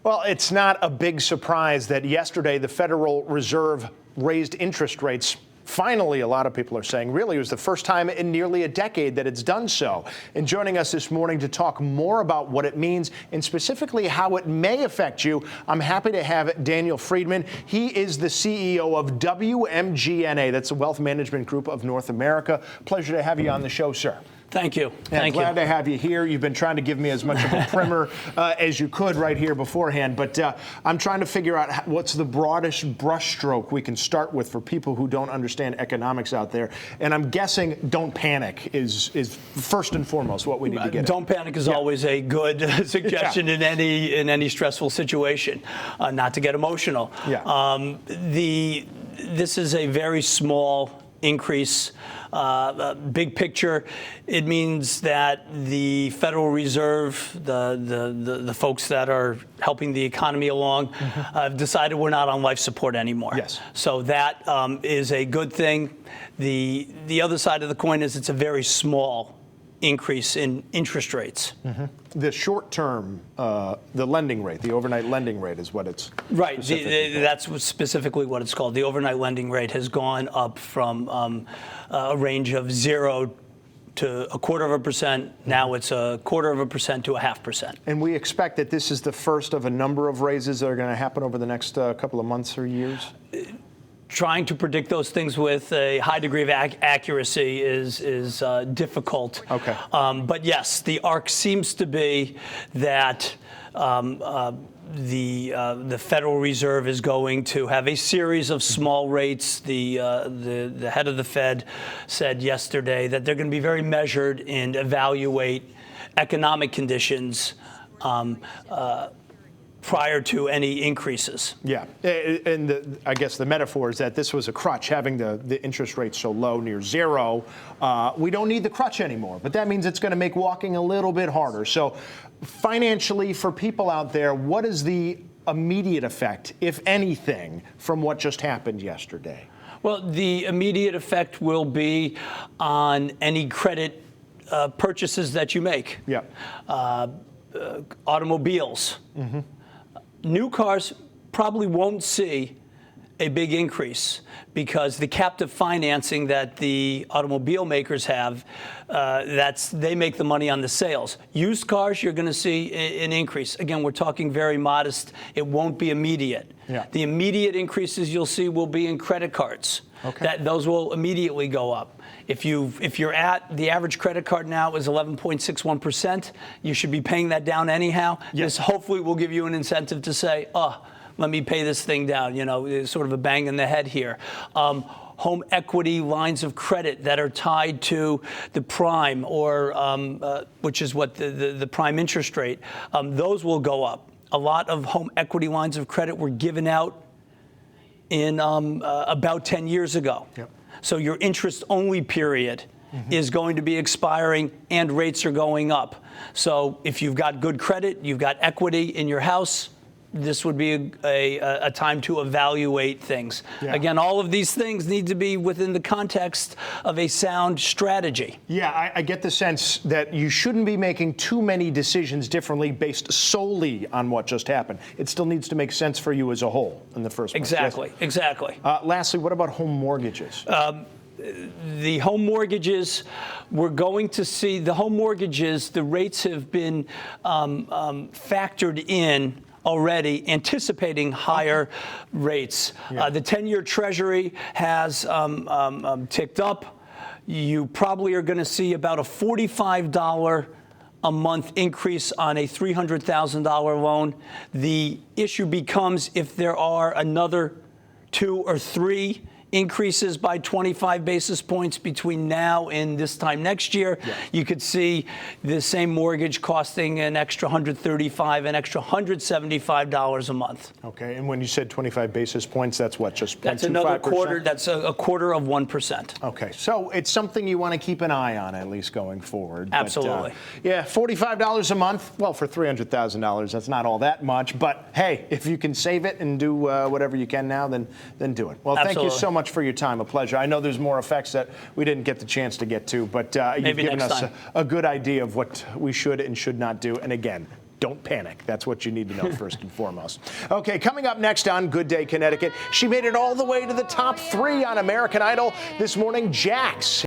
Well, it's not a big surprise that yesterday the Federal Reserve raised interest rates. Finally, a lot of people are saying, really, it was the first time in nearly a decade that it's done so. And joining us this morning to talk more about what it means and specifically how it may affect you, I'm happy to have Daniel Friedman. He is the CEO of WMGNA. That's the Wealth Management Group of North America. Pleasure to have you on the show, sir. Thank you. Thank you. Glad to have you here. You've been trying to give me as much of a primer as you could right here beforehand, but I'm trying to figure out what's the broadest brushstroke we can start with for people who don't understand economics out there. And I'm guessing don't panic is first and foremost what we need to get. Don't panic is always a good suggestion in any stressful situation. Not to get emotional. This is a very small increase. Big picture, it means that the Federal Reserve, the folks that are helping the economy along, have decided we're not on life support anymore. Yes. So that is a good thing. The other side of the coin is it's a very small increase in interest rates. The short term, the lending rate, the overnight lending rate is what it's right. That's specifically what it's called. The overnight lending rate has gone up from a range of 0 to 1/4%. Now it's 1/4% to 0.5%. And we expect that this is the first of a number of raises that are going to happen over the next couple of months or years? Trying to predict those things with a high degree of accuracy is difficult. Okay. But yes, the arc seems to be that the Federal Reserve is going to have a series of small rates. The head of the Fed said yesterday that they're going to be very measured and evaluate economic conditions prior to any increases. Yeah, and I guess the metaphor is that this was a crutch, having the interest rate so low, near zero. We don't need the crutch anymore, but that means it's going to make walking a little bit harder. So financially, for people out there, what is the immediate effect, if anything, from what just happened yesterday? Well, the immediate effect will be on any credit purchases that you make. Yeah. Automobiles. New cars probably won't see a big increase because the captive financing that the automobile makers have, they make the money on the sales. Used cars, you're going to see an increase. Again, we're talking very modest. It won't be immediate. Yeah. The immediate increases you'll see will be in credit cards. Okay. Those will immediately go up. If you're at the average credit card now is 11.61%, you should be paying that down anyhow. Yes. This hopefully will give you an incentive to say, let me pay this thing down. You know, it's sort of a bang in the head here. Home equity lines of credit that are tied to the prime or which is what the prime interest rate, those will go up. A lot of home equity lines of credit were given out in about 10 years ago. Yep. So your interest-only period is going to be expiring and rates are going up. So if you've got good credit, you've got equity in your house, this would be a time to evaluate things. Yeah. Again, all of these things need to be within the context of a sound strategy. Yeah, I get the sense that you shouldn't be making too many decisions differently based solely on what just happened. It still needs to make sense for you as a whole in the first place. Exactly, yes. exactly. Lastly, what about home mortgages? The home mortgages, we're going to see the home mortgages, the rates have been factored in already, anticipating higher rates. Yeah. The 10-year Treasury has ticked up. You probably are going to see about a $45 a month increase on a $300,000 loan. The issue becomes if there are another 2 or 3 increases by 25 basis points between now and this time next year, you could see the same mortgage costing an extra $135, an extra $175 a month. Okay, and when you said 25 basis points, that's what, just 0.25%? That's another quarter. That's a quarter of 1%. Okay, so it's something you want to keep an eye on, at least going forward. Absolutely. But, yeah, $45 a month. Well, for $300,000, that's not all that much. But hey, if you can save it and do whatever you can now, then do it. Well, thank you so much for your time. A pleasure. I know there's more effects that we didn't get the chance to get to, but you've given us a good idea of what we should and should not do. And again, Don't panic. That's what you need to know first and foremost. Okay, coming up next on Good Day Connecticut, she made it all the way to the top 3 on American Idol this morning, Jax.